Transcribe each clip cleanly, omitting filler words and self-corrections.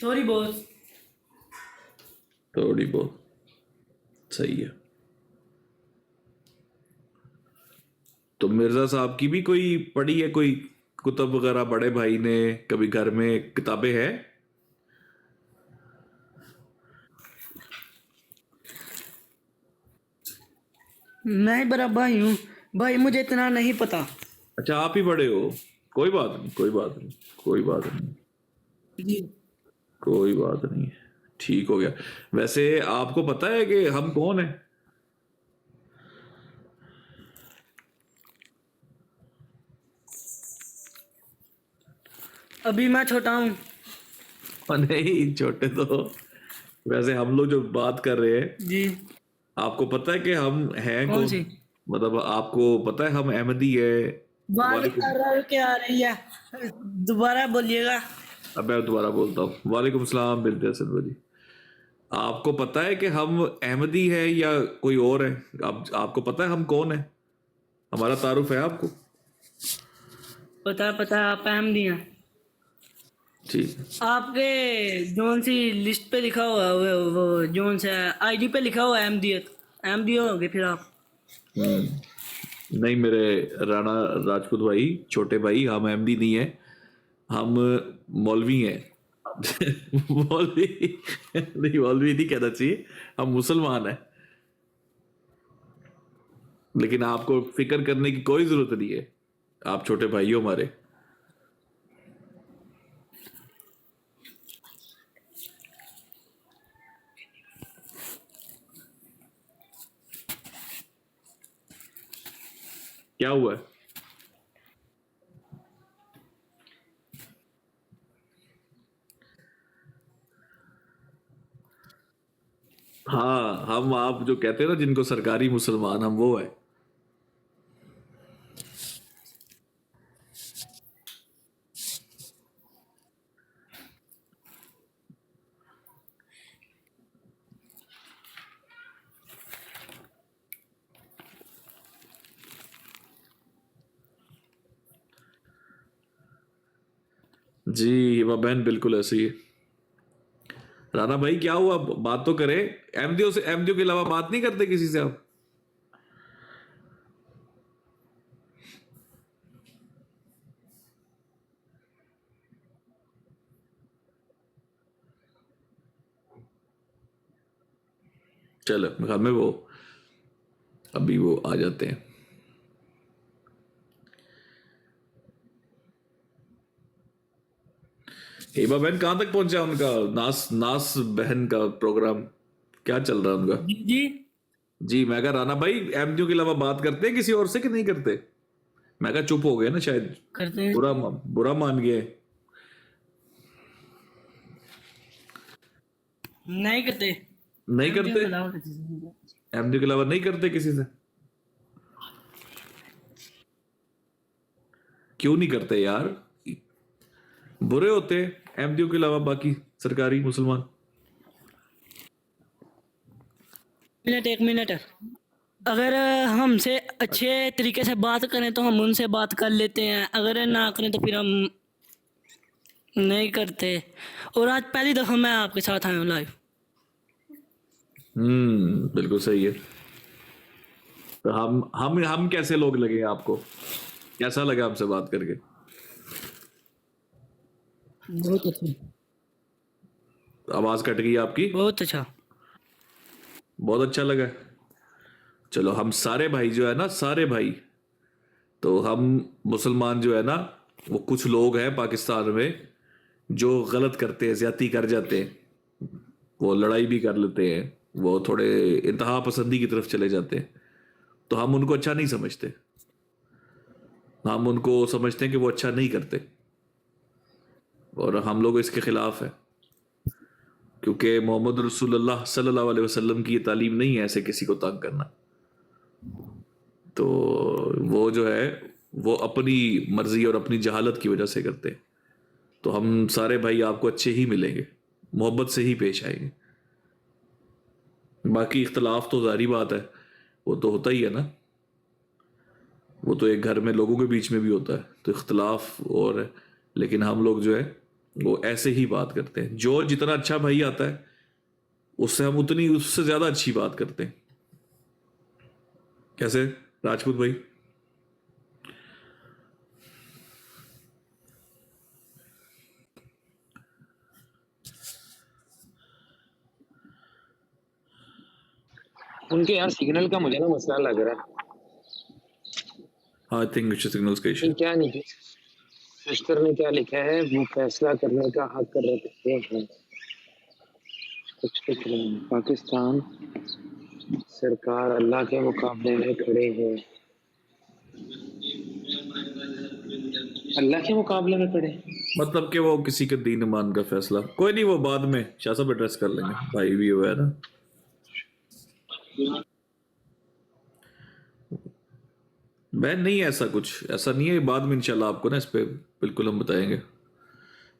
تھوڑی بہت. تھوڑی بہت صحیح ہے. تو مرزا صاحب کی بھی کوئی پڑھی ہے کوئی کتب وغیرہ بڑے بھائی نے کبھی گھر میں کتابیں ہیں؟ میں بڑا بھائی ہوں بھائی، مجھے اتنا نہیں پتا. اچھا آپ ہی بڑے ہو. کوئی بات نہیں کوئی بات نہیں کوئی بات نہیں جی. کوئی بات نہیں. ٹھیک ہو گیا. ویسے آپ کو پتا ہے کہ ہم کون ہیں؟ ابھی میں چھوٹا ہوں. نہیں چھوٹے تو ویسے ہم لوگ جو بات کر رہے ہیں جی. آپ کو پتا ہے کہ ہم ہیں کون کون؟ سی مطلب آپ کو پتا ہے ہم احمدی ہے. بات وعلیکم. کر رہا کیا آ رہی ہے؟ دوبارہ بولیے گا. اب میں دوبارہ بولتا ہوں. وعلیکم السلام بنت اسد بھائی. آپ کو پتا ہے کہ ہم احمدی ہے یا کوئی اور ہے؟ آپ کو پتا ہے ہم کون ہیں؟ ہمارا تعارف ہے آپ کو؟ پتا آپ احمدی ہیں. ٹھیک ہے. آپ کے جون سی لسٹ پہ لکھا ہوا ہے وہ جون سے آئی ڈی پہ لکھا ہوا ہے احمدیت. احمدی ہو گے پھر آپ. نہیں میرے رانا راجپوت بھائی چھوٹے بھائی ہم احمدی نہیں ہیں. ہم مولوی ہیں. مولوی نہیں، مولوی نہیں کہنا چاہیے. ہم مسلمان ہیں. لیکن آپ کو فکر کرنے کی کوئی ضرورت نہیں ہے. آپ چھوٹے بھائی ہو ہمارے. کیا ہوا ہے؟ ہاں ہم آپ جو کہتے ہیں نا جن کو سرکاری مسلمان، ہم وہ ہے. جی ہبا بہن بالکل ایسے ہی ہے. رانا بھائی کیا ہوا؟ بات تو کرے. احمدیوں سے، احمدیوں کے علاوہ بات نہیں کرتے کسی سے آپ؟ چلو گھر میں وہ ابھی وہ آ جاتے ہیں. ہیبا بہن کہاں تک پہنچا ان کا ناس بہن کا پروگرام؟ کیا چل رہا ہے ان کا؟ جی. جی میں کہا رانا بھائی احمدیوں کے علاوہ بات کرتے ہیں کسی اور سے کہ نہیں کرتے؟ میں کہا چپ ہو گئے نا شاید. کرتے ہیں. برا مان گئے. نہیں کرتے. نہیں احمدیوں کرتے. کے علاوہ کسی سے. احمدیوں کے علاوہ نہیں کرتے کسی سے؟ کیوں نہیں کرتے یار؟ برے ہوتے ہیں احمدیوں کے علاوہ باقی سرکاری مسلمان. ایک منٹ. اگر ہم سے اچھے طریقے سے بات کریں تو ہم ان سے بات کر لیتے ہیں، اگر نہ کریں تو پھر ہم نہیں کرتے. اور آج پہلی دفعہ میں آپ کے ساتھ آیا ہوں لائیو. بالکل صحیح ہے. تو ہم کیسے لوگ لگے آپ کو؟ کیسا لگا ہم سے بات کر کے؟ بہت اچھا. آواز کٹ گئی آپ کی. بہت اچھا. بہت اچھا لگا. چلو ہم سارے بھائی جو ہے نا، سارے بھائی، تو ہم مسلمان جو ہے نا، وہ کچھ لوگ ہیں پاکستان میں جو غلط کرتے ہیں، زیادتی کر جاتے ہیں، وہ لڑائی بھی کر لیتے ہیں، وہ تھوڑے انتہا پسندی کی طرف چلے جاتے ہیں. تو ہم ان کو اچھا نہیں سمجھتے. ہم ان کو سمجھتے ہیں کہ وہ اچھا نہیں کرتے، اور ہم لوگ اس کے خلاف ہیں. کیونکہ محمد رسول اللہ صلی اللہ علیہ وسلم کی یہ تعلیم نہیں ہے ایسے کسی کو تنگ کرنا. تو وہ جو ہے وہ اپنی مرضی اور اپنی جہالت کی وجہ سے کرتے ہیں. تو ہم سارے بھائی آپ کو اچھے ہی ملیں گے، محبت سے ہی پیش آئیں گے. باقی اختلاف تو ظاہری بات ہے، وہ تو ہوتا ہی ہے نا. وہ تو ایک گھر میں لوگوں کے بیچ میں بھی ہوتا ہے، تو اختلاف اور ہے. لیکن ہم لوگ جو ہے وہ ایسے ہی بات کرتے ہیں. جو جتنا اچھا بھائی آتا ہے اس سے ہم اتنی اس سے زیادہ اچھی بات کرتے ہیں. کیسے راجپوت بھائی؟ ان کے یار سگنل کا مجھے نا مسئلہ لگ رہا ہے. آئی تھنک سگنلز کا ایشو. کیا نہیں سسٹر نے کیا لکھا ہے, وہ فیصلہ کرنے کا حق رکھتے ہیں. کچھ لکھ رہے ہیں پاکستان سرکار اللہ کے مقابلے میں کھڑے ہیں. اللہ کے مقابلے میں کھڑے ہیں مطلب کہ وہ کسی کے دین ایمان کا فیصلہ, کوئی نہیں, وہ بعد میں شاہ صاحب ایڈریس کر لیں گے, بھائی بھی ہوا ہے نا. بہن نہیں, ایسا کچھ ایسا نہیں ہے, بعد میں انشاءاللہ آپ کو نا اس پہ بالکل ہم بتائیں گے.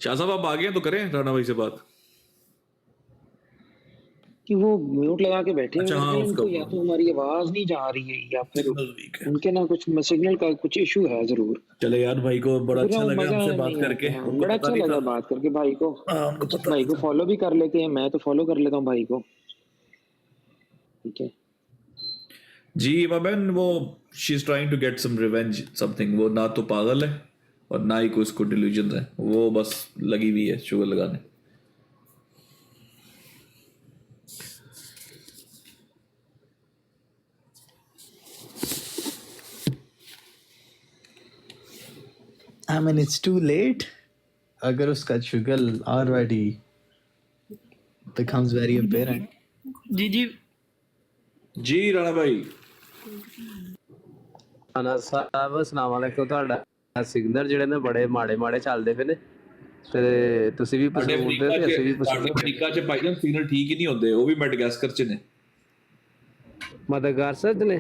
شاہ صاحب آپ آگے ہیں تو کریں رانا بھائی سے بات. کہ وہ میوٹ لگا کے بیٹھے اچھا ہوئے ہاں, ہیں. اس ان کا کو یا تو ہماری آواز نہیں جا رہی ہے یا پھر سگنل ویک ہے. ان کے نا کچھ سگنل کا کچھ ایشو ہے ضرور. چلے یار, بھائی کو بڑا پھر اچھا وہ لگا مزہ ہم سے بات نہیں کر کے, آتا. ان کو بڑا پتا اچھا نہیں لگا تھا. بات کر کے بھائی کو. ہاں, ان کو پتا بھائی نہیں کو تھا. فالو بھی کر لیتے ہیں, میں تو فالو کر لیتا ہوں بھائی کو. ٹھیک ہے جی بہن, وہ she is trying to get some revenge something. وہ نہ تو پاگل ہے اور نہ ہی کوئی اس کو ڈیلیوژن ہے, وہ بس لگی ہوئی ہے شوگر لگانے. I mean, it's too late. اگر اس کا شگل already becomes very apparent. جی جی جی رانا بھائی. ਰਾਣਾ ਸਾਹਿਬ ਅਸਲਾਮ ਵਾਲੇਕੁਮ. ਤੁਹਾਡਾ ਸਿਗਨਲ ਜਿਹੜੇ ਨੇ ਬੜੇ ਮਾੜੇ ਮਾੜੇ ਚੱਲਦੇ ਪਏ ਨੇ ਤੇ ਤੁਸੀਂ ਵੀ ਸਾਡੇ ਪਸੰਦ ਦੇ ਤੇ ਅਸੀਂ ਵੀ ਪਸੰਦ. ਅਫਰੀਕਾ 'ਚ ਭਾਈ ਜਾਨ ਸਿਗਨਲ ਠੀਕ ਹੀ ਨਹੀਂ ਹੁੰਦੇ, ਉਹ ਵੀ ਮੈਡਗਾਸਕਰ 'ਚ ਨੇ. ਮਦਗਾਸਕਰ 'ਚ ਨੇ.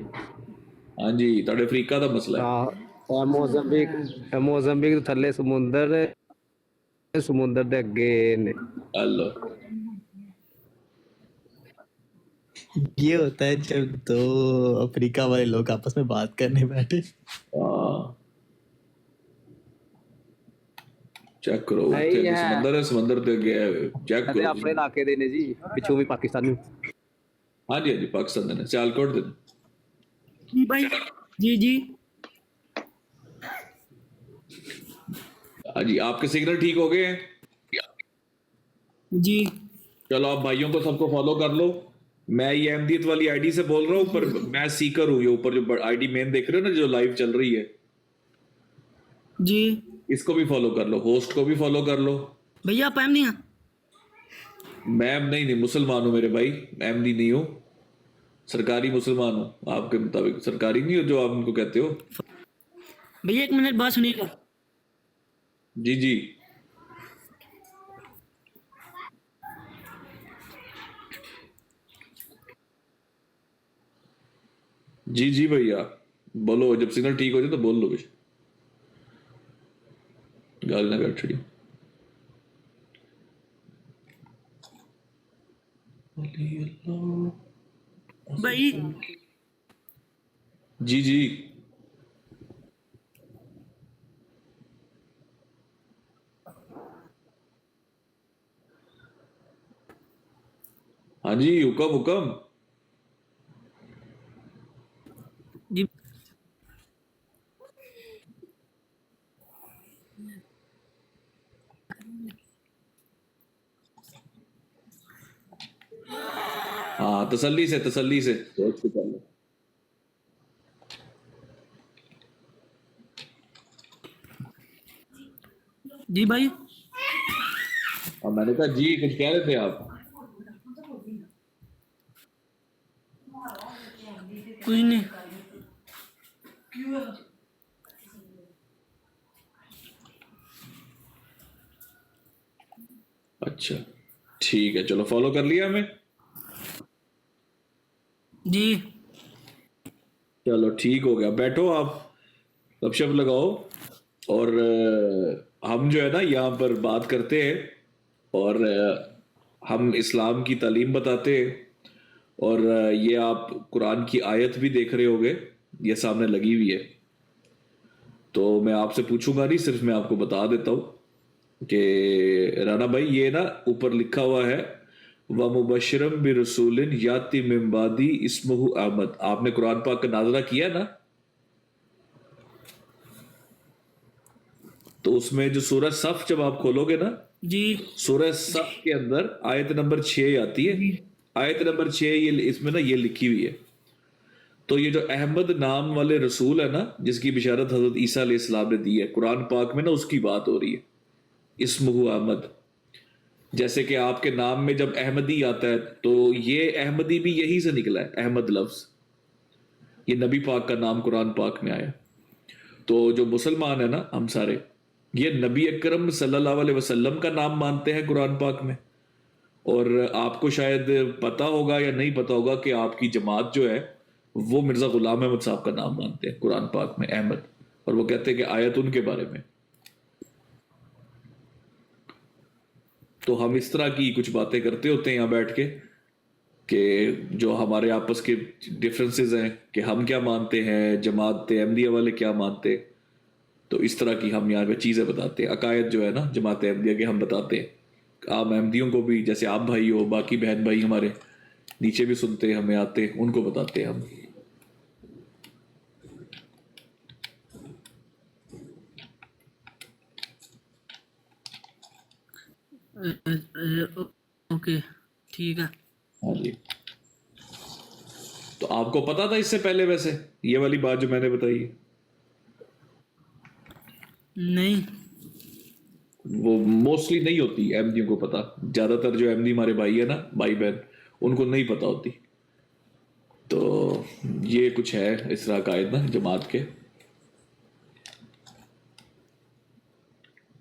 ਹਾਂਜੀ, ਤੁਹਾਡੇ ਅਫਰੀਕਾ ਦਾ ਮਸਲਾ ਹੈ. ਹਾਂ, ਮੋਜ਼ੰਬੀਕ ਦੇ ਥੱਲੇ ਸਮੁੰਦਰ ਦੇ ਅੱਗੇ ਨੇ. ਹਲੋ یہ ہوتا ہے جب دو افریقہ والے لوگ آپس میں بات کرنے بیٹھے. ਚੈੱਕ ਕਰੋ, ਉੱਥੇ ਅੱਗੇ ਸਮੁੰਦਰ ਹੈ, ਸਮੁੰਦਰ ਦੇ ਅੱਗੇ ਚੈੱਕ ਅਤੇ ਕਰੋ. ਆਪਣੇ ਇਲਾਕੇ ਦੇ ਨੇ ਜੀ, ਪਿੱਛੋਂ ਵੀ ਪਾਕਿਸਤਾਨੀ. ਹਾਂਜੀ ਹਾਂਜੀ, ਪਾਕਿਸਤਾਨ ਦੇ ਨੇ, ਸਿਆਲਕੋਟ ਦੇ ਨੇ. جی بھائی جی جی ہاں جی, آپ کے سگنل ٹھیک ہو گئے ہیں. جی چلو آپ بھائیوں کو سب کو فالو کر لو. میں یہ احمدیت والی آئی ڈی سے بول رہا ہوں, پر میں سیکر ہوں. یہ اوپر جو آئی ڈی مین دیکھ رہے ہو نا, جو لائیو چل رہی ہے, جی اس کو بھی فالو کر لو, ہوسٹ کو بھی فالو کر لو. بھیا آپ احمدی ہیں؟ میں نہیں مسلمان ہوں میرے بھائی, میں احمدی نہیں ہوں, سرکاری مسلمان ہوں. آپ کے مطابق سرکاری نہیں ہو جو آپ ان کو کہتے ہو. بھیا ایک منٹ بات سنیے گا. جی جی جی جی بھیا بولو, جب سگنل ٹھیک ہو جائے تو بول لو. بھائی گال نہ کر چھڑی. بھائی جی جی ہاں جی, حکم حکم. جی ہاں, تسلی سے تسلی سے. جی بھائی میں نے کہا جی, کچھ کہہ رہے تھے آپ. کچھ نہیں. اچھا ٹھیک ہے, چلو فالو کر لیا ہمیں. جی چلو ٹھیک ہو گیا, بیٹھو آپ, گپ شپ لگاؤ. اور ہم جو ہے نا یہاں پر بات کرتے ہیں, اور ہم اسلام کی تعلیم بتاتے ہیں. اور یہ آپ قرآن کی آیت بھی دیکھ رہے ہوگے, یہ سامنے لگی ہوئی ہے. تو میں آپ سے پوچھوں گا نہیں, صرف میں آپ کو بتا دیتا ہوں. کہ رانا بھائی یہ نا اوپر لکھا ہوا ہے وَمُبَشِّرًا بِرَسُولٍ یَأْتِی مِن بَعْدِی اسمہ احمد. آپ نے قرآن پاک کا ناظرہ کیا نا, تو اس میں جو سورہ صف جب آپ کھولو گے نا, جی سورہ صف کے اندر آیت نمبر 6 آتی ہے. آیت نمبر 6 یہ اس میں نا یہ لکھی ہوئی ہے. تو یہ جو احمد نام والے رسول ہے نا, جس کی بشارت حضرت عیسیٰ علیہ السلام نے دی ہے قرآن پاک میں نا, اس کی بات ہو رہی ہے. اسمہ احمد, جیسے کہ آپ کے نام میں جب احمدی آتا ہے تو یہ احمدی بھی یہی سے نکلا ہے. احمد لفظ یہ نبی پاک کا نام قرآن پاک میں آیا. تو جو مسلمان ہیں نا ہم سارے, یہ نبی اکرم صلی اللہ علیہ وسلم کا نام مانتے ہیں قرآن پاک میں. اور آپ کو شاید پتا ہوگا یا نہیں پتا ہوگا کہ آپ کی جماعت جو ہے وہ مرزا غلام احمد صاحب کا نام مانتے ہیں قرآن پاک میں احمد, اور وہ کہتے ہیں کہ آیت ان کے بارے میں. تو ہم اس طرح کی کچھ باتیں کرتے ہوتے ہیں یہاں بیٹھ کے کہ جو ہمارے آپس کے ڈفرینسز ہیں کہ ہم کیا مانتے ہیں, جماعت احمدیہ والے کیا مانتے, تو اس طرح کی ہم یہاں پہ چیزیں بتاتے ہیں. عقائد جو ہے نا جماعت احمدیہ کے ہم بتاتے ہیں. عام احمدیوں کو بھی, جیسے آپ بھائی ہو, باقی بہن بھائی ہمارے نیچے بھی سنتے ہیں, ہمیں آتے, ان کو بتاتے ہیں ہم. اوکے ٹھیک ہے. ہاں جی. تو آپ کو پتا تھا اس سے پہلے ویسے یہ والی بات جو میں نے بتائی ہے؟ نہیں, وہ موسٹلی نہیں ہوتی احمدیوں کو پتا. زیادہ تر جو احمدی ہمارے بھائی ہیں نا, بھائی بہن, ان کو نہیں پتا ہوتی. تو یہ کچھ ہے اس طرح عقائد نا جماعت کے.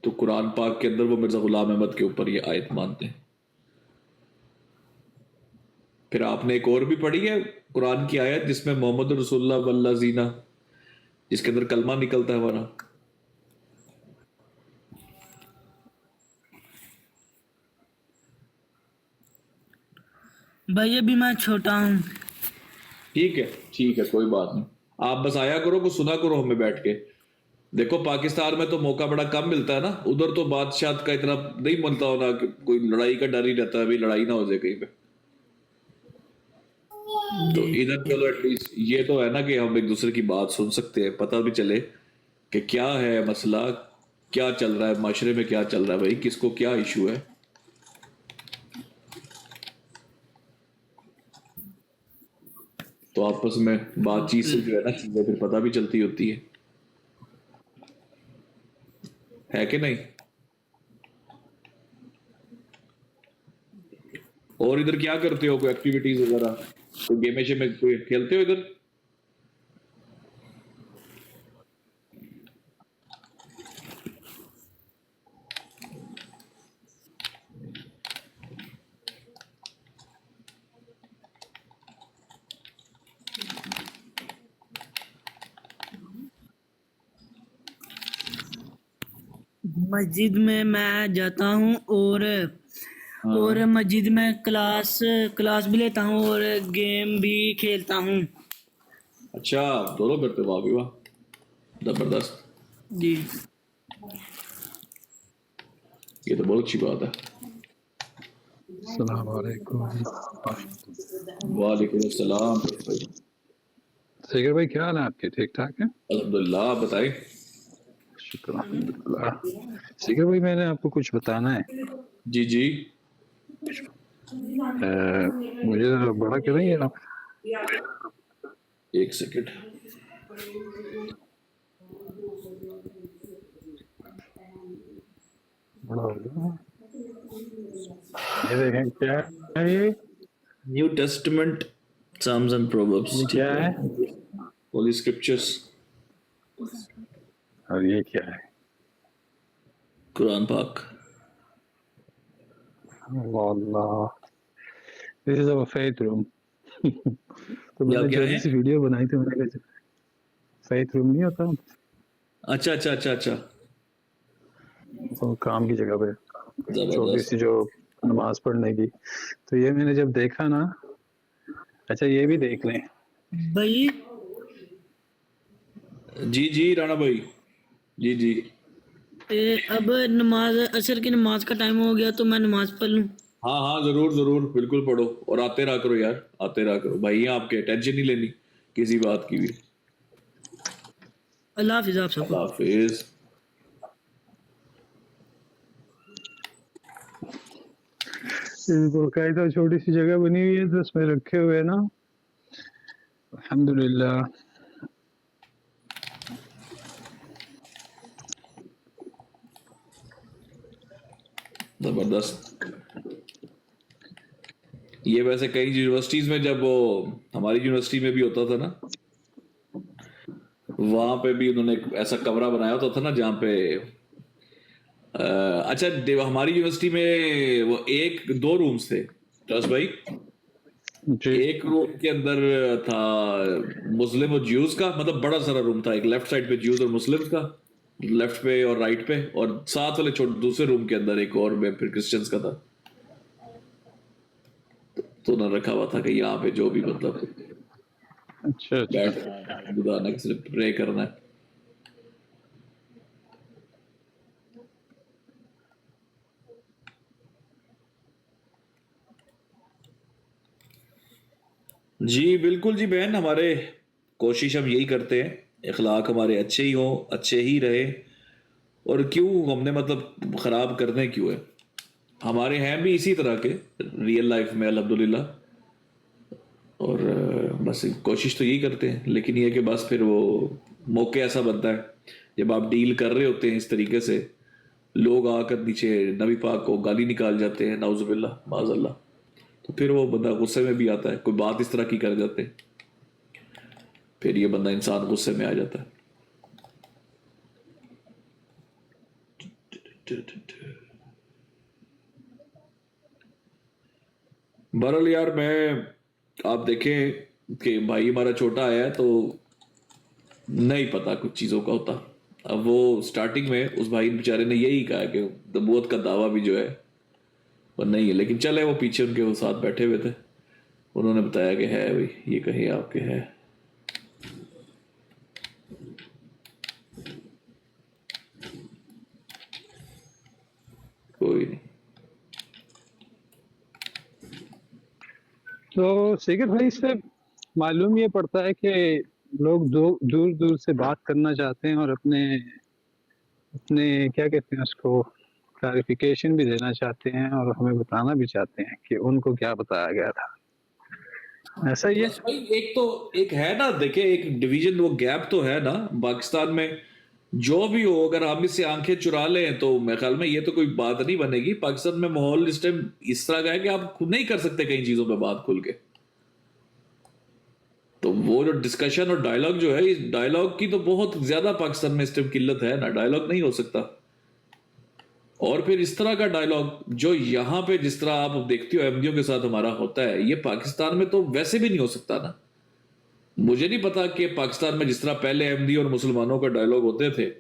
تو قرآن پاک کے اندر وہ مرزا غلام احمد کے اوپر یہ آیت مانتے ہیں. پھر آپ نے ایک اور بھی پڑھی ہے قرآن کی آیت جس میں محمد رسول اللہ والذین, جس کے اندر کلمہ نکلتا ہے ہمارا. بھائی ابھی میں چھوٹا ہوں. ٹھیک ہے کوئی بات نہیں. آپ بس آیا کرو, کچھ سنا کرو ہمیں بیٹھ کے. دیکھو پاکستان میں تو موقع بڑا کم ملتا ہے نا, ادھر تو بادشاہ کا اتنا نہیں ملتا ہونا کہ کوئی لڑائی کا ڈر ہی رہتا ہے, ابھی لڑائی نہ ہو جائے کہیں پہ. تو ادھر چلو ایٹ لیسٹ یہ تو ہے نا کہ ہم ایک دوسرے کی بات سن سکتے ہیں, پتہ بھی چلے کہ کیا ہے مسئلہ, کیا چل رہا ہے معاشرے میں, کیا چل رہا ہے بھائی, کس کو کیا ایشو ہے. تو آپس میں بات چیت سے جو ہے نا چیزیں پھر پتہ بھی چلتی ہوتی ہے کہ نہیں. اور ادھر کیا کرتے ہو, کوئی ایکٹیویٹیز وغیرہ, کوئی گیمیں شیمیں کوئی کھیلتے ہو ادھر؟ مسجد میں جاتا ہوں اور مسجد میں کلاس بھی لیتا ہوں اور گیم بھی کھیلتا ہوں. اچھا دونوں کرتے ہو, واہ واہ, زبردست. جی یہ تو بہت اچھی بات ہے. السلام علیکم. وعلیکم السلام. سیگر بھائی کیا حال ہے آپ کے؟ ٹھیک ٹھاک ہیں؟ الحمدللہ, آپ بتائیں. شکر الحمدللہ. سیگر بھائی میں نے آپ کو کچھ بتانا ہے. جی جی. مجھے ذرا بڑا کریں گے آپ؟ ایک سیکنڈ. بڑا ہو گیا. یہ دیکھیں کیا ہے, یہ نیو ٹیسٹمنٹ, سامز اینڈ پرووربس, یہ کیا ہے ہولی اسکرپچرز, اور یہ کیا ہے؟ قرآن پاک. اللہ اللہ. This is our faith room. تو میں نے کیا چھوٹی ہے؟ سی ویڈیو بنائی تھی, میں نے کہا فیتھ روم نہیں ہوتا اچھا اچھا اچھا اچھا, تو کام کی جگہ پہ چھوٹی زبردست. سی جو نماز پڑھنے کی. تو یہ میں نے جب دیکھا نا, اچھا یہ بھی دیکھ لیں. بھائی جی جی رانا بھائی, جی جی. اب نماز عصر کی نماز کا ٹائم ہو گیا تو میں نماز پڑھ لوں. ہاں ہاں ضرور ضرور بالکل پڑھو, اور آتے رہا کرو یار, آتے رہا کرو بھائی, آپ کے ٹینشن نہیں لینی کسی بات کی بھی. اللہ حافظ آپ سب کو. اللہ حافظ. باقاعدہ چھوٹی سی جگہ بنی ہوئی ہے تو اس میں رکھے ہوئے ہیں نا, الحمدللہ. زبردست. یہ ویسے کئی یونیورسٹیز میں, جب وہ ہماری یونیورسٹی میں بھی ہوتا تھا نا, وہاں پہ بھی انہوں نے ایک ایسا کمرہ بنایا ہوتا تھا نا جہاں پہ اچھا ہماری یونیورسٹی میں وہ 2 رومز تھے جس بھائی. جی ایک روم کے اندر تھا مسلم اور جیوز کا, مطلب بڑا سارا روم تھا, ایک لیفٹ سائڈ پہ جیوز اور مسلم کا, لیفٹ پہ اور رائٹ پہ, اور ساتھ والے دوسرے روم کے اندر ایک اور میں پھر کرسچنز کا تھا. تو انہوں نے رکھا ہوا تھا کہ یہاں پہ جو بھی مطلب اچھا اچھا. بیٹھ گزارنا ہے, صرف پرے کرنا ہے. جی بالکل جی بہن, ہمارے کوشش ہم یہی کرتے ہیں, اخلاق ہمارے اچھے ہی ہوں, اچھے ہی رہے, اور کیوں ہم نے مطلب خراب کرنے کیوں ہے, ہمارے ہیں بھی اسی طرح کے ریئل لائف میں الحمدللہ, اور بس کوشش تو یہی کرتے ہیں. لیکن یہ کہ بس پھر وہ موقع ایسا بنتا ہے جب آپ ڈیل کر رہے ہوتے ہیں اس طریقے سے, لوگ آ کر نیچے نبی پاک کو گالی نکال جاتے ہیں, نعوذ باللہ معاذ اللہ, تو پھر وہ بندہ غصے میں بھی آتا ہے. کوئی بات اس طرح کی کر جاتے ہیں, پھر یہ بندہ انسان غصے میں آ جاتا ہے. بہرحال یار, میں آپ دیکھیں کہ بھائی ہمارا چھوٹا آیا ہے تو نہیں پتا کچھ چیزوں کا ہوتا. اب وہ سٹارٹنگ میں اس بھائی بیچارے نے یہی کہا کہ نبوت کا دعویٰ بھی جو ہے وہ نہیں ہے, لیکن چلے وہ پیچھے ان کے وہ ساتھ بیٹھے ہوئے تھے, انہوں نے بتایا کہ ہے بھائی, یہ کہیں آپ کے ہے. کوئی نہیں. تو سیکر بھائی, اس سے معلوم یہ پڑتا ہے کہ لوگ دور دور سے بات کرنا چاہتے ہیں اور اپنے کیا کہتے ہیں اس کو کلیریفیکیشن بھی دینا چاہتے ہیں, اور ہمیں بتانا بھی چاہتے ہیں کہ ان کو کیا بتایا گیا تھا. ایسا ہی ہے. بس بھائی ایک ہے نا, دیکھیں ایک ڈویژن, وہ گیپ تو ہے نا پاکستان میں. جو بھی ہو, اگر ہم اس سے آنکھیں چرا لیں تو میرے خیال میں یہ تو کوئی بات نہیں بنے گی. پاکستان میں ماحول اس ٹائم اس طرح کا ہے کہ آپ نہیں کر سکتے کئی چیزوں پہ بات کھل کے. تو وہ جو ڈسکشن اور ڈائلاگ جو ہے, اس ڈائلاگ کی تو بہت زیادہ پاکستان میں اس ٹائم قلت ہے نا, ڈائلاگ نہیں ہو سکتا. اور پھر اس طرح کا ڈائلاگ جو یہاں پہ جس طرح آپ دیکھتے ہو احمدیوں کے ساتھ ہمارا ہوتا ہے, یہ پاکستان میں تو ویسے بھی نہیں ہو سکتا نا. مجھے نہیں پتا کہ پاکستان میں جس طرح پہلے احمدی اور مسلمانوں کا ڈائلاگ ہوتے تھے,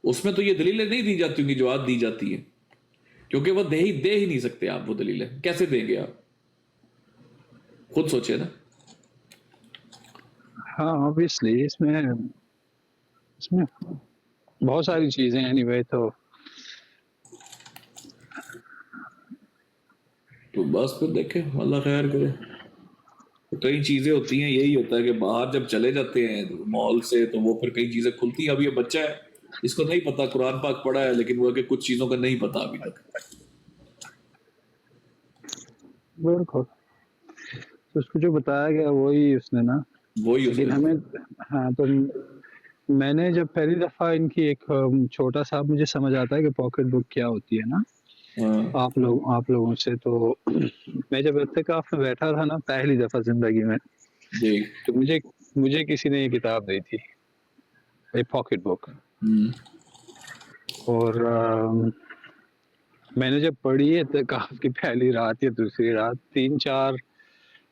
اس میں تو یہ دلیلیں نہیں دی جاتی ہوں گی جو آج دی جاتی ہیں, کیونکہ وہ دے ہی نہیں سکتے آپ. وہ دلیلیں کیسے دیں گے آپ, خود سوچے نا. ہاں obviously اس میں بہت ساری چیزیں اینی وے. تو بس پھر دیکھیں, اللہ خیر کرے. کئی چیزیں ہوتی ہیں, یہی ہوتا ہے کہ باہر جب چلے جاتے ہیں ماحول سے تو وہ پھر کئی چیزیں کھلتی ہیں. اب یہ بچہ ہے, اس کو نہیں پتا, قرآن پاک پڑھا ہے لیکن وہ کہ کچھ چیزوں کا نہیں پتا ابھی تک. بالکل, تو اس کو جو بتایا گیا وہی اس نے نا. وہی لیکن ہمیں, ہاں, تو میں نے جب پہلی دفعہ ان کی ایک چھوٹا سا, مجھے سمجھ آتا ہے کہ پاکٹ بک کیا ہوتی ہے نا آپ لوگوں سے. تو میں جب اعتکاف میں بیٹھا تھا نا پہلی دفعہ زندگی میں, جی تو مجھے کسی نے یہ کتاب دی تھی, ایک پاکٹ بک. اور میں نے جب پڑھی اعتکاف کی پہلی رات یا دوسری رات, 3-4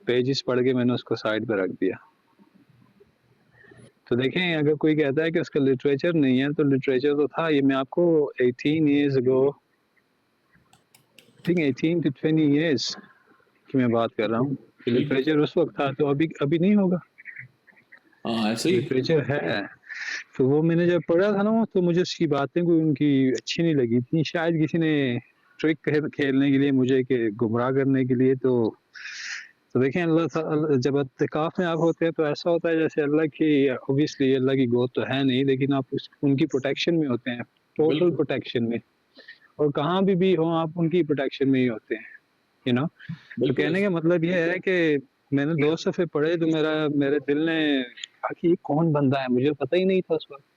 پیجز پڑھ کے میں نے اس کو سائڈ پہ رکھ دیا. تو دیکھیں, اگر کوئی کہتا ہے کہ اس کا لٹریچر نہیں ہے, تو لٹریچر تو تھا. یہ میں آپ کو 18 years ago, I think 18 to 20 years کی میں بات کر رہا ہوں. لٹریچر اس وقت تھا, تو ابھی نہیں ہوگا. ہاں ایسے ہی لٹریچر ہے. تو وہ میں نے جب پڑھا تھا نا تو مجھے اس کی باتیں کوئی ان کی اچھی نہیں لگی تھی، شاید کسی نے ٹرک کھیلنے کے لیے مجھے کہ گمراہ کرنے کے لیے. تو دیکھیں اللہ تعالیٰ جب اعتکاف میں آپ ہوتے ہیں تو ایسا ہوتا ہے جیسے اللہ کی اوبیسلی اللہ کی گود تو ہے نہیں، لیکن آپ ان کی پروٹیکشن میں ہوتے ہیں، ٹوٹل بالکل پروٹیکشن میں، اور کہاں بھی ہوں آپ ان کی پروٹیکشن میں ہی ہوتے ہیں، یو نو. تو بالکل کہنے کا مطلب یہ ہے کہ میں نے 2 صفحے پڑھے تو میرے دل نے کہا کہ یہ کون بندہ ہے، مجھے پتہ ہی نہیں تھا اس وقت.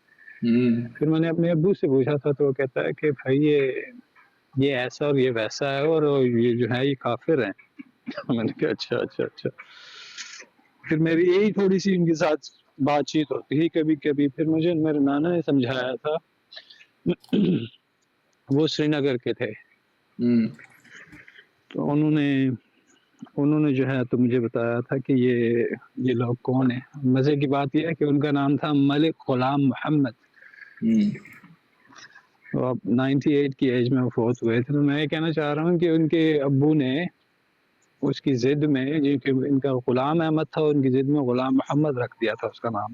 پھر میں نے اپنے ابو سے پوچھا تھا تو وہ کہتا ہے کہ بھائی یہ ایسا اور یہ ویسا ہے، اور یہ جو ہے یہ کافر ہیں. میں نے کہا اچھا اچھا اچھا. پھر میری یہی تھوڑی سی ان کے ساتھ بات چیت ہوتی تھی کبھی کبھی. پھر مجھے میرے نانا نے سمجھایا تھا، وہ سری نگر کے تھے، تو انہوں نے جو ہے تو مجھے بتایا تھا کہ یہ لوگ کون ہیں. مزے کی بات یہ ہے کہ ان کا نام تھا ملک غلام محمد. وہ اب 98 کی ایج میں وہ فوت ہوئے تھے. تو میں یہ کہنا چاہ رہا ہوں کہ ان کے ابو نے اس کی ضد میں، ان کا غلام احمد تھا، ان کی ضد میں غلام محمد رکھ دیا تھا اس کا نام.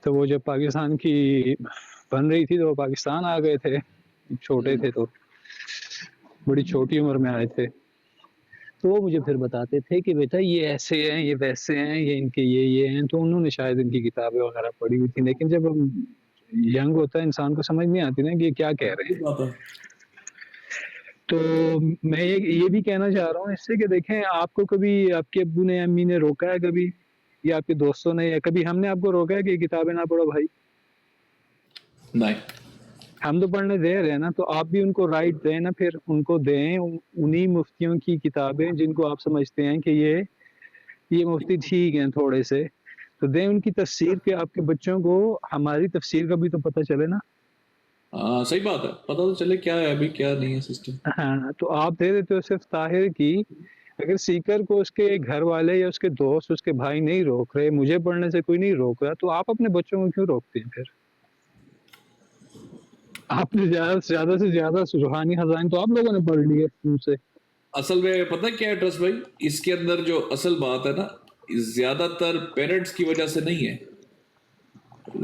تو وہ جب پاکستان کی بن رہی تھی تو وہ پاکستان آ گئے تھے، چھوٹے تھے تو بڑی چھوٹی عمر میں آئے تھے. تو وہ مجھے پھر بتاتے تھے کہ بیٹا یہ ایسے ہیں، یہ ویسے ہیں، یہ ان کے یہ ہیں. تو انہوں نے شاید ان کی کتابیں وغیرہ پڑھی ہوئی تھی، لیکن جب ہم ینگ ہوتا ہے انسان کو سمجھ نہیں آتی نا کہ یہ کیا کہہ رہے ہیں. تو میں یہ بھی کہنا چاہ رہا ہوں اس سے کہ دیکھیں، آپ کو کبھی آپ کے ابو نے امی نے روکا ہے کبھی، یا آپ کے دوستوں نے، یا کبھی ہم نے آپ کو روکا ہے کہ یہ کتابیں نہ پڑھو بھائی؟ نہیں. ہم تو پڑھنے دے رہے ہیں نا، تو آپ بھی ان کو رائٹ دیں نا، پھر ان کو دیں انہی مفتیوں کی کتابیں جن کو آپ سمجھتے ہیں کہ یہ مفتی ٹھیک ہیں تھوڑے سے، تو دیں ان کی تفسیر کے آپ کے بچوں کو ہماری تفسیر کا بھی تو پتہ چلے نا. ہاں صحیح بات ہے، پتہ تو چلے کیا ہے ابھی کیا نہیں ہے سسٹم. ہاں تو آپ دے دیتے ہو صرف طاہر کی. اگر سیکر کو اس کے گھر والے یا اس کے دوست، اس کے بھائی نہیں روک رہے، مجھے پڑھنے سے کوئی نہیں روک رہا، تو آپ اپنے بچوں کو کیوں روکتے ہیں؟ پھر آپ نے زیادہ سے زیادہ روحانی خزائن تو آپ لوگوں نے پڑھ لیے ان سے. اصل میں پتہ کیا ہے ٹرسٹ بھائی، اس کے اندر جو اصل بات ہے نا، زیادہ تر پیرنٹس کی وجہ سے نہیں ہے،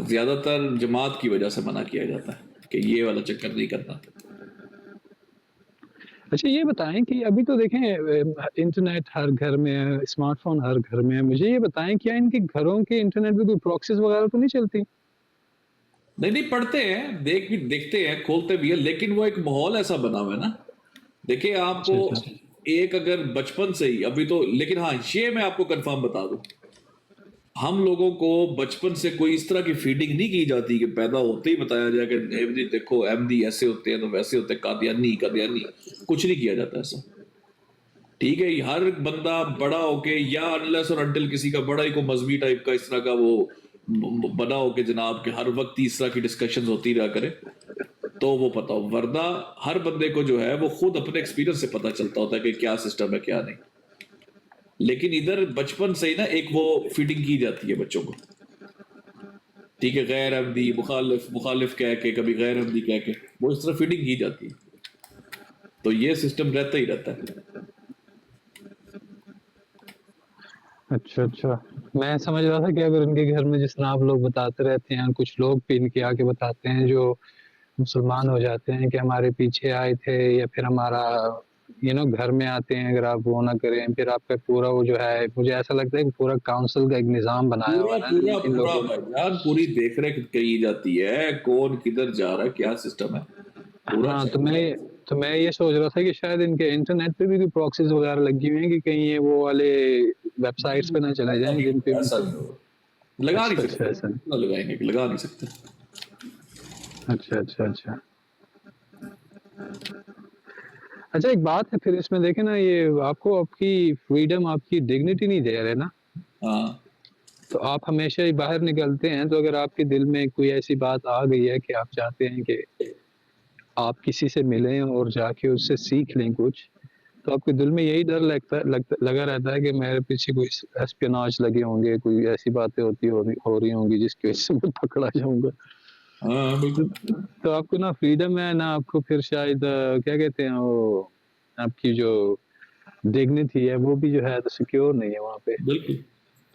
زیادہ تر جماعت کی وجہ سے منع کیا جاتا ہے کہ یہ والا چکر نہیں کرنا. اچھا یہ بتائیں کہ ابھی تو دیکھیں انٹرنیٹ ہر گھر میں ہے، اسمارٹ فون ہر گھر میں ہے. مجھے یہ بتائیں کیا ان کے گھروں کے انٹرنیٹ پہ کوئی پراکسیز وغیرہ تو نہیں چلتی؟ نہیں پڑھتے ہیں، دیکھتے ہیں، کھولتے بھی ہیں، لیکن وہ ایک ماحول ایسا بنا ہوا ہے نا. دیکھیں آپ کو ایک اگر بچپن سے ہی ابھی تو، لیکن ہاں یہ میں آپ کو کنفرم بتا دوں، ہم لوگوں کو بچپن سے کوئی اس طرح کی فیڈنگ نہیں کی جاتی کہ پیدا ہوتے ہی بتایا جائے کہ دیکھو احمدی ایسے ہوتے ہیں تو ویسے ہوتے ہیں، قادیانی کچھ نہیں کیا جاتا ایسا. ٹھیک ہے، ہر بندہ بڑا ہو کے، یا انلیس اور انٹل کسی کا بڑا ہی کو مذہبی ٹائپ کا اس طرح کا وہ بنا ہو کہ جناب کہ ہر وقت اس طرح کی ڈسکشنز ہوتی رہا کرے تو وہ پتا ہو، ورنہ ہر بندے کو جو ہے وہ خود اپنے ایکسپیرینس سے پتا چلتا ہوتا ہے کہ کیا سسٹم ہے کیا نہیں. لیکن ادھر بچپن سے ہی نا ایک وہ فیڈنگ کی جاتی ہے بچوں کو، ٹھیک ہے، غیر احمدی مخالف کہہ کے، کبھی غیر احمدی کہہ کے، وہ اس طرح فیڈنگ کی جاتی ہے. تو یہ سسٹم رہتا ہی رہتا ہے. اچھا میں سمجھ رہا تھا کہ اگر ان کے گھر میں جس طرح آپ لوگ بتاتے رہتے ہیں، کچھ لوگ بھی ان کے آگے بتاتے ہیں جو مسلمان ہو جاتے ہیں کہ ہمارے پیچھے آئے تھے، یا پھر ہمارا گھر میں آتے ہیں، اگر آپ وہ نہ کریں پھر آپ کا پورا وہ جو ہے، مجھے ایسا لگتا ہے کہ پورا کاؤنسل کا ایک نظام بنایا ہوا ہے ان پورا لوگوں نے. بھائی جان، پوری دیکھ ریکھ کی جاتی ہے، کون کدھر جا رہا ہے، کیا سسٹم ہے پورا. ہاں تو میں یہ سوچ رہا تھا کہ شاید ان کے انٹرنیٹ پہ بھی کوئی پراکسیز وغیرہ لگی ہوئی ہیں کہ کہیں یہ وہ والے ویب سائٹس پہ نہ چلے جائیں جن پہ ایسا نہیں ہوگا، لگا نہیں سکتے، ایسا نہ لگائیں گے، لگا نہیں سکتے. اچھا ایک بات ہے پھر اس میں دیکھیں نا، یہ آپ کو آپ کی فریڈم، آپ کی ڈگنیٹی نہیں دے رہے نا. ہاں تو آپ ہمیشہ ہی باہر نکلتے ہیں، تو اگر آپ کے دل میں کوئی ایسی بات آ گئی ہے کہ آپ چاہتے ہیں کہ آپ کسی سے ملیں اور جا کے اس سے سیکھ لیں کچھ، تو آپ کے دل میں یہی ڈر لگا رہتا ہے کہ میرے پیچھے کوئی اسپیناج لگے ہوں گے، کوئی ایسی باتیں ہو رہی ہوں گی جس کی وجہ سے میں پکڑا جاؤں گا. ہاں بالکل. تو آپ کو نہ فریڈم ہے، نہ آپ کو پھر شاید کیا کہتے ہیں وہ، آپ کی جو ڈگنیٹی ہے وہ بھی جو ہے تو سیکیور نہیں ہے وہاں پہ. بالکل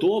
2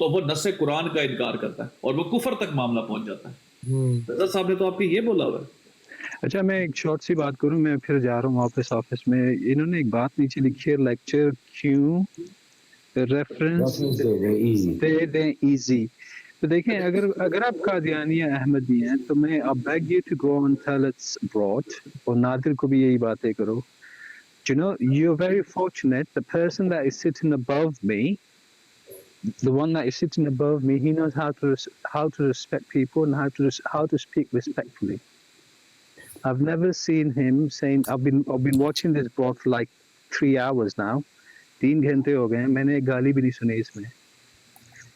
تو وہ نص قرآن کا انکار کرتا ہے اور وہ کفر تک معاملہ پہنچ جاتا ہے. رضا صاحب نے تو آپ کی یہ بولا ہوا ہے. اچھا میں ایک شارٹ سی بات کروں, میں پھر جا رہا ہوں واپس آفس میں. انہوں نے ایک بات نیچے لکھی ہے, لیکچر کیوں ریفرنس دے دیں ایزی. تو دیکھیں اگر آپ قادیانی یا احمدی ہیں تو میں beg you to go on tell it's abroad, اور نادر کو بھی یہی باتیں کرو. You know, you're very fortunate. The person that is sitting above me, the one that is sitting above me, he knows how to respect people and how to speak respectfully. I've never seen him saying, I've been watching this blog for like 3 hours now. 3 گھنٹے ہو گئے ہیں, میں نے ایک گالی بھی نہیں سنی اس میں.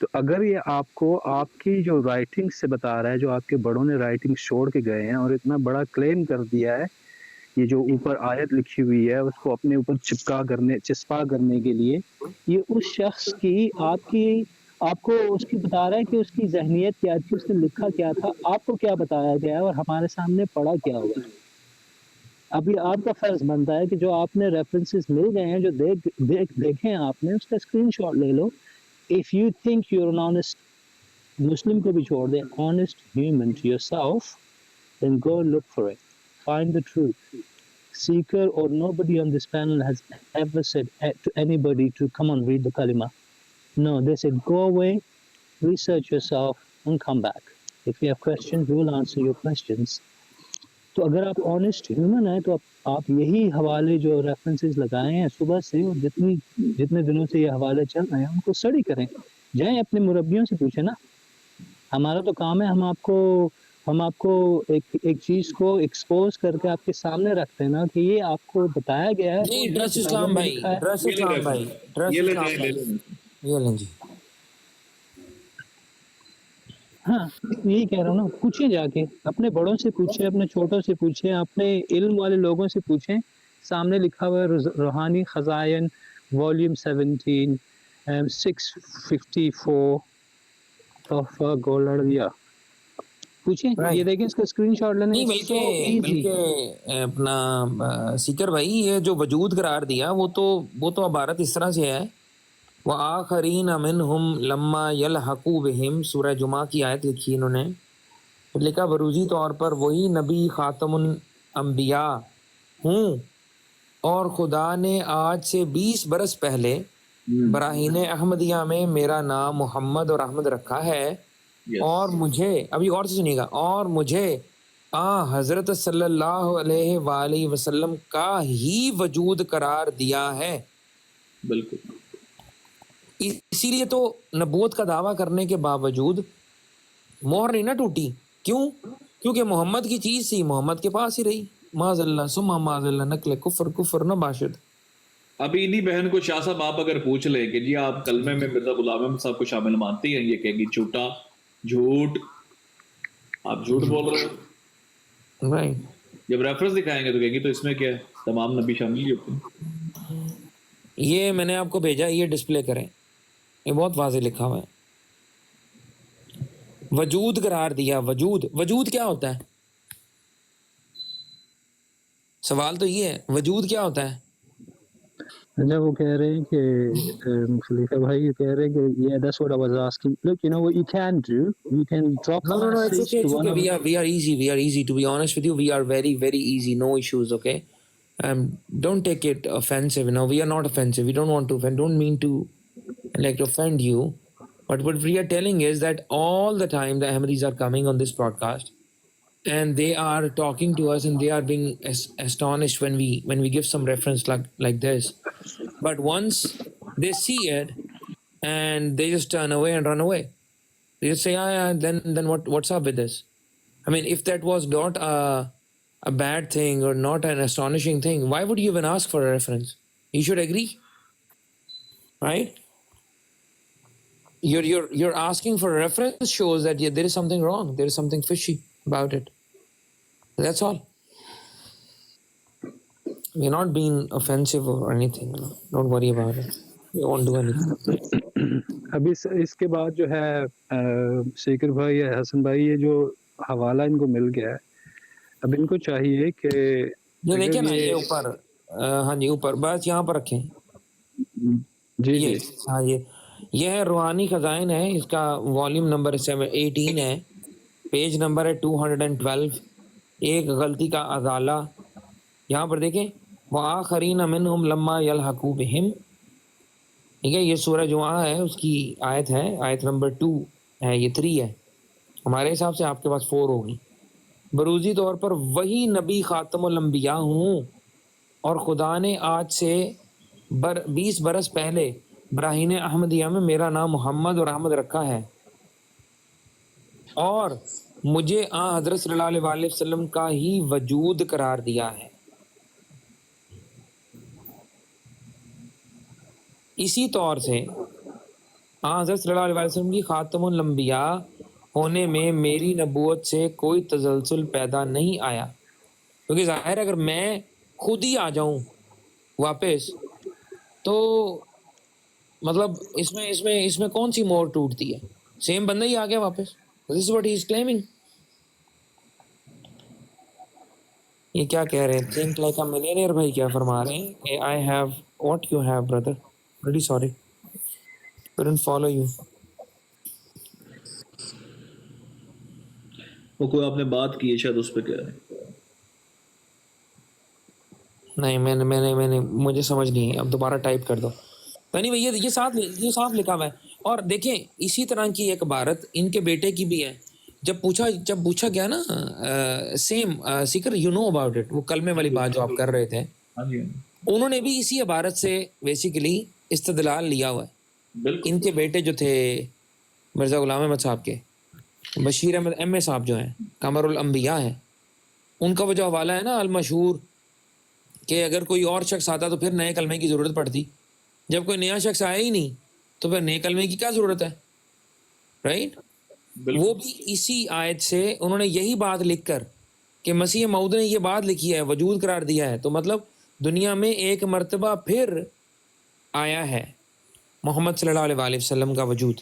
تو اگر یہ آپ کو آپ کی جو رائٹنگ سے بتا رہا ہے, جو آپ کے بڑوں نے رائٹنگ چھوڑ کے گئے ہیں اور اتنا بڑا کلیم کر دیا ہے, یہ جو اوپر آیت لکھی ہوئی ہے اس کو اپنے اوپر چسپا کرنے کے لیے, یہ اس شخص کی آپ کو اس کی بتا رہا ہے کہ اس کی ذہنیت کیا تھی, اس نے لکھا کیا تھا, آپ کو کیا بتایا گیا ہے اور ہمارے سامنے پڑھا کیا ہوا ہے. ابھی آپ کا فرض بنتا ہے کہ جو آپ نے ریفرنسز مل گئے ہیں, جو دیکھیں آپ نے, اس کا اسکرین شاٹ لے لو. If you think you're an honest Muslim کو بھی چھوڑ دیں, honest human to yourself, then go look for it. Find the truth. Seeker or nobody on this panel has ever said to anybody to come on, read the kalima. No, they said go away, research yourself and come back. If you have questions, we will answer your questions. تو اگر آپ honest human ہیں تو آپ یہی حوالے جو references لگائے ہیں صبح سے, اور جتنے دنوں سے یہ حوالے چل رہے ہیں ان کو اسٹڈی کریں. جائیں اپنے مربیوں سے پوچھیں نا. ہمارا تو کام ہے, ہم آپ کو ایک چیز کو ایکسپوز کر کے آپ کے سامنے رکھتے ہیں نا کہ یہ آپ کو بتایا گیا ہے. نہیں, ڈریس اسلام بھائی, یہ لیں جی. ہاں یہی کہہ رہا ہوں نا, پوچھیں جا کے, اپنے بڑوں سے پوچھیں, اپنے چھوٹوں سے پوچھیں, اپنے علم والے لوگوں سے پوچھیں. سامنے لکھا ہوا ہے روحانی خزائن والیوم 17 654 آف گولڈیا. پوچھیں, یہ دیکھیں اس کا اسکرین شاٹ لینے. نہیں بلکہ اپنا سیکر بھائی, یہ جو وجود قرار دیا وہ تو عبارت اس طرح سے ہے, وآخرین منہم لما یلحقوا بہم, سورہ جمعہ کی آیت لکھی انہوں نے. پھر لکھا بروزی طور پر وہی نبی خاتم الانبیاء ہوں, اور خدا نے آج سے 20 برس پہلے براہین احمدیہ میں میرا نام محمد اور احمد رکھا ہے. اور مجھے, ابھی اور سے سنیے گا, اور مجھے حضرت صلی اللہ علیہ وآلہ وسلم کا ہی وجود قرار دیا ہے. بالکل. اسی لیے تو نبوت کا دعویٰ کرنے کے باوجود مہر نہیں نہ ٹوٹی. کیوں؟ کیونکہ محمد کی چیز تھی, محمد کے پاس ہی رہی. معاذ اللہ ثم معاذ اللہ, نقل کفر نہ باشد. ابھی انہی بہن کو شاہ صاحب آپ اگر پوچھ لیں کہ جی آپ کلمے میں مرزا غلام احمد صاحب کو شامل مانتی ہیں, یہ کہے گی جھوٹا, جھوٹ, آپ جھوٹ بول رہے ہو. جب ریفرنس دکھائیں گے تو کہیں گی تو اس میں کیا ہے, تمام نبی شامل ہی ہوتے ہیں. یہ میں نے آپ کو بھیجا, یہ ڈسپلے کریں, یہ بہت واضح لکھا ہوا ہے. وجود قرار دیا. وجود کیا ہوتا ہے؟ سوال تو یہ ہے, وجود کیا ہوتا ہے؟ اچھا وہ کہہ رہے ہیں کہ خلیفہ بھائی کہہ رہے ہیں کہ yeah, that's what I was asking. Look, you know what you can do? You can drop a message to one of... We are easy. To be honest with you, we are very, very easy. No issues, okay? Don't take it offensive. No, we are not offensive. We don't want to offend. Don't mean to offend you. But what we are telling is that all the time the Ahmadis are coming on this broadcast and they are talking to us and they are being astonished when we give some reference like this. But once they see it and they just turn away and run away. They just say, yeah, then what's up with this? I mean, if that was not a bad thing or not an astonishing thing, why would you even ask for a reference? You should agree, right? You're asking for a reference shows that there is something wrong. There is something fishy about it. That's all. We're not being offensive or anything. Don't worry about it. We won't do anything. ابھی اس کے بعد جو ہے سیکر بھائی یا حسن بھائی, یہ جو حوالہ ان کو مل گیا ہے, اب ان کو چاہیے کہ یہ دیکھیں نا, یہ اوپر, ہاں جی اوپر, بس یہاں پر رکھیں. جی ہاں یہ ہے روحانی خزائن ہے، اس کا والیوم نمبر 18 ہے، پیج نمبر ہے 212، ایک غلطی کا ازالہ. یہاں پر دیکھیں وآخرین منہم لما یلحقوا بہم، ٹھیک ہے، یہ سورہ جمعہ ہے، اس کی آیت ہے، آیت نمبر 2 ہے، یہ 3 ہے، ہمارے حساب سے آپ کے پاس 4 ہوگی. بروزی طور پر وہی نبی خاتم الانبیاء ہوں، اور خدا نے آج سے 20 برس پہلے براہین احمدیہ میں میرا نام محمد اور احمد رکھا ہے، اور مجھے حضرت صلی اللہ علیہ وسلم کا ہی وجود قرار دیا ہے. اسی طور سے حضرت صلی اللہ علیہ وسلم کی خاتم الانبیاء ہونے میں میری نبوت سے کوئی تسلسل پیدا نہیں آیا، کیونکہ ظاہر ہے اگر میں خود ہی آ جاؤں واپس تو مطلب اس میں کون سی مور ٹوٹتی ہے؟ سیم بندہ ہی آ گیا واپس. This is what he is claiming. یہ کیا کہہ رہے ہیں؟ Think like a millionaire بھائی کیا فرما رہے ہیں کہ I have what you have brother. Really sorry. Couldn't follow you. وہ کوئی آپ نے بات کی ہے شاید اس پہ کہہ رہے ہیں. نہیں میں نے مجھے سمجھ نہیں ہے، اب دوبارہ ٹائپ کر دو. نہیں بھائی یہ صاف لکھا ہوا ہے. اور دیکھیں اسی طرح کی ایک عبارت ان کے بیٹے کی بھی ہے. جب پوچھا گیا نا same seeker you know about it, وہ کلمے والی بات جو آپ کر رہے تھے، انہوں نے بھی اسی عبارت سے بیسیکلی استدلال لیا ہوا ہے. ان کے بیٹے جو تھے مرزا غلام احمد صاحب کے، بشیر احمد ایم اے صاحب جو ہیں قمر الانبیاء ہیں، ان کا وہ جو حوالہ ہے نا المشہور کہ اگر کوئی اور شخص آتا تو پھر نئے کلمے کی ضرورت پڑتی، جب کوئی نیا شخص آیا ہی نہیں تو پھر نئے کلمے کی کیا ضرورت ہے، رائٹ؟ وہ بھی اسی آیت سے انہوں نے یہی بات لکھ کر کہ مسیح موعود نے یہ بات لکھی ہے، وجود قرار دیا ہے، تو مطلب دنیا میں ایک مرتبہ پھر آیا ہے محمد صلی اللہ علیہ وسلم کا وجود.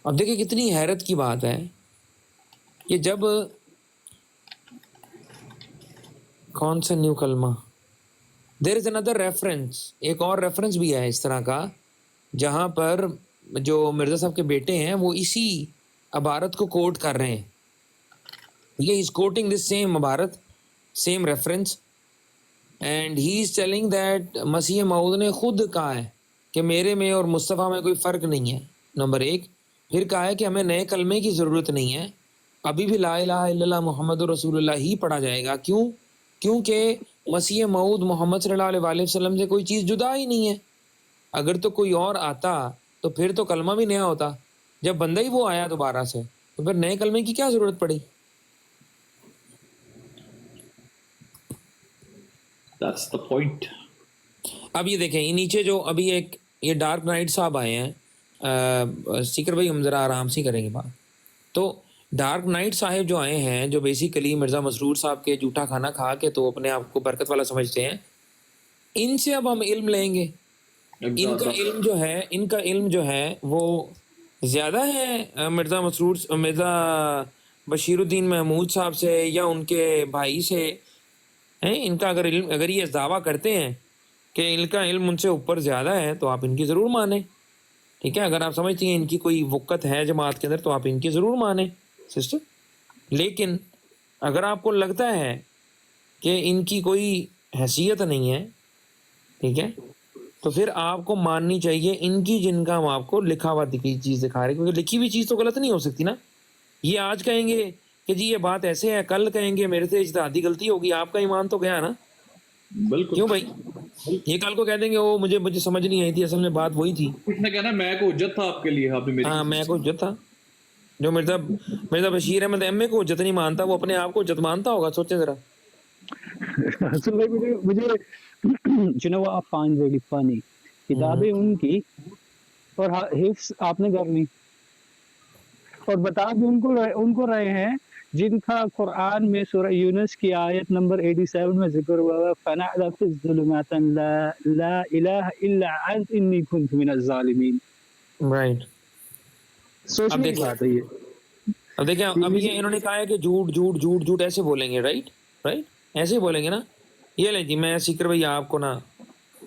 اب دیکھیں کتنی حیرت کی بات ہے کہ جب کون سا نیو کلمہ، دیر از اندر ریفرنس، ایک اور ریفرنس بھی ہے اس طرح کا جہاں پر جو مرزا صاحب کے بیٹے ہیں وہ اسی عبارت کو کوٹ کر رہے ہیں. یہ از کوٹنگ دس سیم عبارت، same reference, and he is telling that مسیح موعود نے خود کہا ہے کہ میرے میں اور مصطفیٰ میں کوئی فرق نہیں ہے، نمبر 1. پھر کہا ہے کہ ہمیں نئے کلمے کی ضرورت نہیں ہے، ابھی بھی لا الہ الا اللہ محمد رسول اللہ ہی پڑھا جائے گا. کیونکہ مسیح موعود محمد صلی اللہ علیہ وسلم سے کوئی چیز جدا ہی نہیں ہے. اگر تو کوئی اور آتا تو پھر تو کلمہ بھی نیا ہوتا، جب بندہ ہی وہ آیا دوبارہ سے تو پھر نئے کلمے کی کیا ضرورت پڑی؟ That's the point. اب یہ دیکھیں نیچے جو ابھی ایک یہ ڈارک نائٹ صاحب آئے ہیں، سیکر بھائی ہم ذرا آرام سے کریں گے بات. تو ڈارک نائٹ صاحب جو آئے ہیں جو بیسیکلی مرزا مسرور صاحب کے جھوٹا کھانا کھا کے تو اپنے آپ کو برکت والا سمجھتے ہیں، ان سے اب ہم علم لیں گے. ان کا علم جو ہے وہ زیادہ ہے مرزا بشیر الدین محمود صاحب سے یا ان کے بھائی سے. ان کا اگر یہ دعویٰ کرتے ہیں کہ ان کا علم ان سے اوپر زیادہ ہے تو آپ ان کی ضرور مانیں، ٹھیک ہے؟ اگر آپ سمجھتی ہیں ان کی کوئی وقت ہے جماعت کے اندر تو آپ ان کی ضرور مانیں سسٹر. لیکن اگر آپ کو لگتا ہے کہ ان کی کوئی حیثیت نہیں ہے، ٹھیک ہے، تو پھر آپ کو ماننی چاہیے ان کی جن کا ہم آپ کو لکھا ہوا چیز دکھا رہے ہیں، کیونکہ لکھی ہوئی چیز تو غلط نہیں ہو سکتی نا. یہ آج کہیں گے کہ جی یہ بات ایسے ہے، کل کہیں گے میرے سے اجتہادی غلطی ہوگی، آپ کا ایمان تو گیا نا. بالکل. کیوں بھائی؟ یہ کل کو کہہ دیں گے وہ مجھے سمجھ نہیں آئی تھی، اصل میں بات وہی تھی. کچھ نے کہنا میں کو حجت تھا آپ کے لیے، آپ نے میری. ہاں میں کو حجت تھا. جو مرزا بشیر احمد ایم اے کو حجت نہیں مانتا وہ اپنے آپ کو حجت مانتا ہوگا، سوچیں ذرا. مجھے you know what I find really funny، کتابیں ان کی اور حفظ آپ نے کر لی اور بتا بھی ان کو رہے ہیں جن کا قرآن میں سورہ یونس کی آیت نمبر 87 میں ذکر ہوا ہے فَنَعْلَ فِي الظُّلُمَاتِ لَا إِلَهَ إِلَّا أَنْتَ إِنِّي كُنْتُ مِنَ الظَّالِمِينَ. رائٹ. سوچنے کی بات ہے یہ. اب دیکھیں اب یہ انہوں نے کہا ہے کہ جھوٹ ایسے بولیں گے، رائٹ ایسے ہی بولیں گے نا. یہ لیں جی میں سیکر بھائی آپ کو نا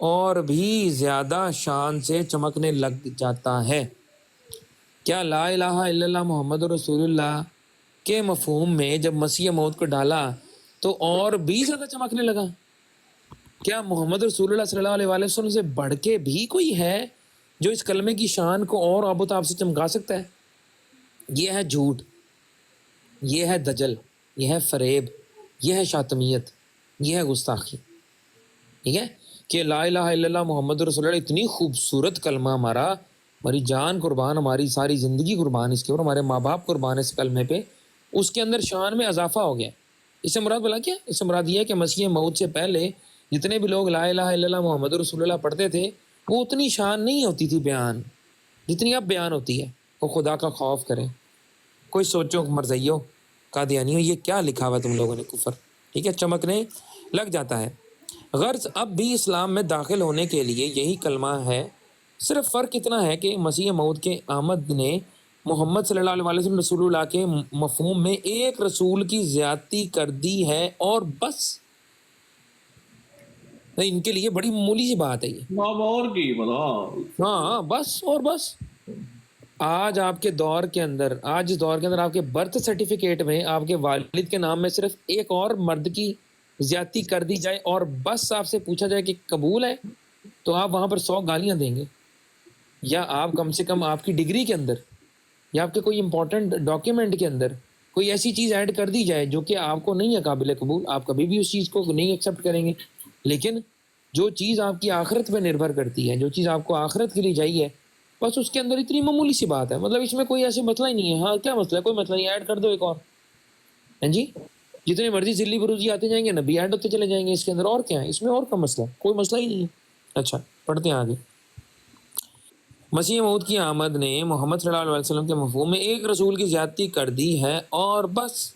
اور بھی زیادہ شان سے چمکنے لگ جاتا ہے۔ کیا لا الہ الا اللہ محمد رسول اللہ کے مفہوم میں جب مسیح موعود کو ڈالا تو اور بھی زیادہ چمکنے لگا؟ کیا محمد رسول اللہ صلی اللہ علیہ وآلہ وسلم سے بڑھ کے بھی کوئی ہے جو اس کلمے کی شان کو اور آب و تاب سے چمکا سکتا ہے؟ یہ ہے جھوٹ، یہ ہے دجل، یہ ہے فریب، یہ ہے شاطمیت، یہ ہے گستاخی، ٹھیک ہے؟ کہ لا الہ الا اللہ محمد رسول اللہ اتنی خوبصورت کلمہ، ہماری جان قربان، ہماری ساری زندگی قربان اس کے اوپر، ہمارے ماں باپ قربان اس کلمے پہ، اس کے اندر شان میں اضافہ ہو گیا۔ اس سے مراد بلا کیا؟ اس سے مراد یہ ہے کہ مسیح موعود سے پہلے جتنے بھی لوگ لا الہ الا اللہ محمد رسول اللہ پڑھتے تھے وہ اتنی شان نہیں ہوتی تھی بیان جتنی اب بیان ہوتی ہے۔ وہ خدا کا خوف کریں، کوئی سوچو مرزیو قادیانیو یہ کیا لکھا ہوا تم لوگوں نے کفر، ٹھیک ہے؟ چمکنے لگ جاتا ہے۔ غرض اب بھی اسلام میں داخل ہونے کے لیے یہی کلمہ ہے، صرف فرق اتنا ہے کہ مسیح موعود کے آمد نے محمد صلی اللہ علیہ وسلم رسول اللہ کے مفہوم میں ایک رسول کی زیادتی کر دی ہے اور بس۔ ان کے لیے بڑی معمولی سی بات ہے یہ، اور کی مطلب ہاں بس اور بس۔ آج آپ کے دور کے اندر، آج اس دور کے اندر آپ کے برتھ سرٹیفکیٹ میں آپ کے والد کے نام میں صرف ایک اور مرد کی زیادتی کر دی جائے اور بس آپ سے پوچھا جائے کہ قبول ہے، تو آپ وہاں پر 100 گالیاں دیں گے، یا آپ کم سے کم آپ کی ڈگری کے اندر یا آپ کے کوئی امپورٹنٹ ڈاکیومنٹ کے اندر کوئی ایسی چیز ایڈ کر دی جائے جو کہ آپ کو نہیں ہے قابل قبول، آپ کبھی بھی اس چیز کو نہیں ایکسیپٹ کریں گے۔ لیکن جو چیز آپ کی آخرت پہ نربھر کرتی ہے، جو چیز آپ کو آخرت کے لیے چاہیے، بس اس کے اندر اتنی معمولی سی بات ہے، مطلب اس میں کوئی ایسے مسئلہ ہی نہیں ہے۔ ہاں کیا مسئلہ ہے؟ کوئی مسئلہ نہیں، ایڈ کر دو ایک اور، ہاں جی، جتنے مرضی ذلی بروزی آتے جائیں گے، نبی ایڈ ہوتے چلے جائیں گے اس کے اندر، اور کیا ہے اس میں؟ اور کا مسئلہ کوئی مسئلہ ہی نہیں ہے۔ اچھا پڑھتے ہیں آگے۔ مسیح موعود کی آمد نے محمد صلی اللہ علیہ وسلم کے مفہوم میں ایک رسول کی زیادتی کر دی ہے اور بس۔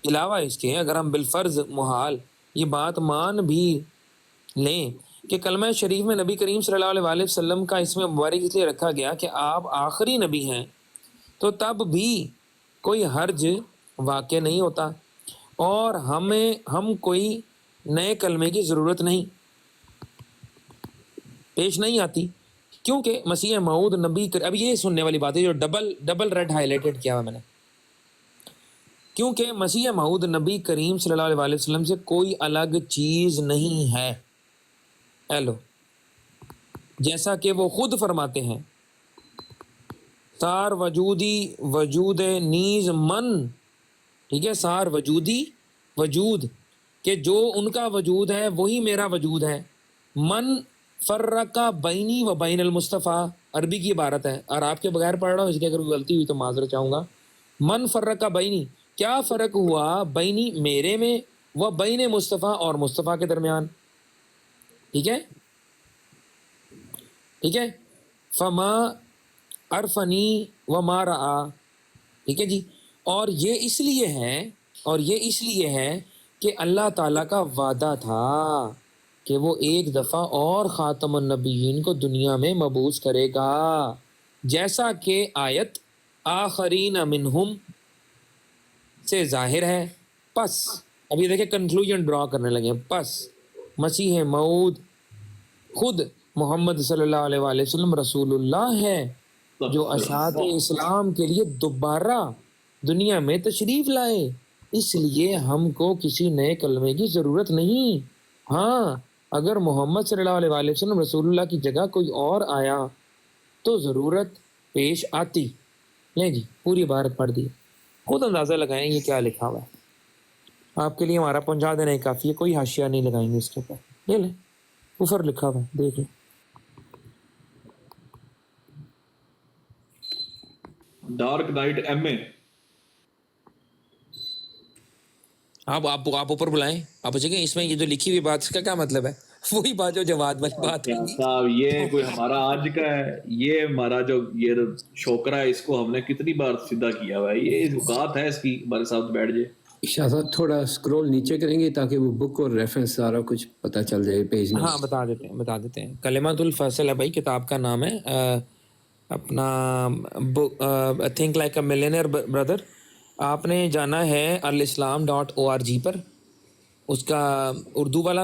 علاوہ اس کے اگر ہم بالفرض محال یہ بات مان بھی لیں کہ کلمہ شریف میں نبی کریم صلی اللہ علیہ وآلہ وسلم کا اسم مبارک اس لیے رکھا گیا کہ آپ آخری نبی ہیں، تو تب بھی کوئی حرج واقع نہیں ہوتا اور ہم کوئی نئے کلمے کی ضرورت نہیں پیش نہیں آتی، کیونکہ مسیح موعود نبی اب یہ سننے والی بات ہے جو ڈبل ریڈ ہائی لائٹڈ کیا ہوا میں نے، کیونکہ مسیح موعود نبی کریم صلی اللہ علیہ وآلہ وسلم سے کوئی الگ چیز نہیں ہے، ایلو، جیسا کہ وہ خود فرماتے ہیں، سار وجودی وجود نیز من، ٹھیک ہے، سار وجودی وجود کہ جو ان کا وجود ہے وہی میرا وجود ہے، من فرقہ بینی و بین المصطفیٰ، عربی کی عبارت ہے اور آپ کے بغیر پڑھ رہا ہوں، اس لیے اگر کوئی غلطی ہوئی تو معذرت چاہوں گا۔ من فرقہ بینی، کیا فرق ہوا بینی میرے میں، و بین مصطفیٰ اور مصطفیٰ کے درمیان، ٹھیک ہے ٹھیک ہے، فما عرفنی وما رعا، ٹھیک ہے جی، اور یہ اس لیے ہے کہ اللہ تعالیٰ کا وعدہ تھا کہ وہ ایک دفعہ اور خاتم النبیین کو دنیا میں مبعوث کرے گا، جیسا کہ آیت آخرین منہم سے ظاہر ہے۔ پس اب یہ دیکھیں کنکلوژن ڈرا کرنے لگے ہیں، پس مسیح موعود خود محمد صلی اللہ علیہ وآلہ وسلم رسول اللہ ہے جو اشاعت اسلام کے لیے دوبارہ دنیا میں تشریف لائے، اس لیے ہم کو کسی نئے کلمے کی ضرورت نہیں۔ ہاں اگر محمد صلی اللہ علیہ وآلہ وسلم رسول اللہ کی جگہ کوئی اور آیا تو ضرورت پیش آتی۔ لیں جی پوری عبارت پڑھ دی، خود اندازہ لگائیں یہ کیا لکھا ہوا ہے، آپ کے لیے ہمارا پہنچا دینا ہی کافی ہے، کوئی حاشیہ نہیں لگائیں گے اس کے اوپر، لے لیں، کفر لکھا ہوا ہے دیکھ لیں۔ ڈارک نائٹ ایم اے، آپ اوپر بلائیں، آپ پوچھیں گے اس میں یہ جو لکھی ہوئی بات اس کا کیا مطلب ہے، وہی بات جو جواد والی بات ہے صاحب یہ کوئی ہمارا آج کا ہے، یہ ہمارا جو یہ شوکرا ہے اس کو ہم نے کتنی بار سیدھا کیا ہوا ہے، یہ اوقات ہے اس کی ہمارے ساتھ بیٹھ جائے۔ شاہ صاحب تھوڑا اسکرول نیچے کریں گے تاکہ وہ بک اور ریفرنس سارا کچھ پتہ چل جائے پیج۔ ہاں بتا دیتے ہیں، کلمۃ الفصل ہے بھائی، کتاب کا نام ہے، اپنا think like a millionaire brother, آپ نے جانا ہے الاسلام.org پر، اس کا اردو والا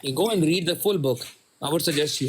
You go and read the full book. I would suggest you.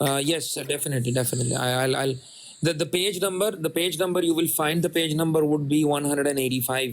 Yes, definitely. I'll the page number you will find the page number would be 185.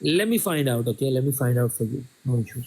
Let me find out, okay? Let me find out for you. No issues.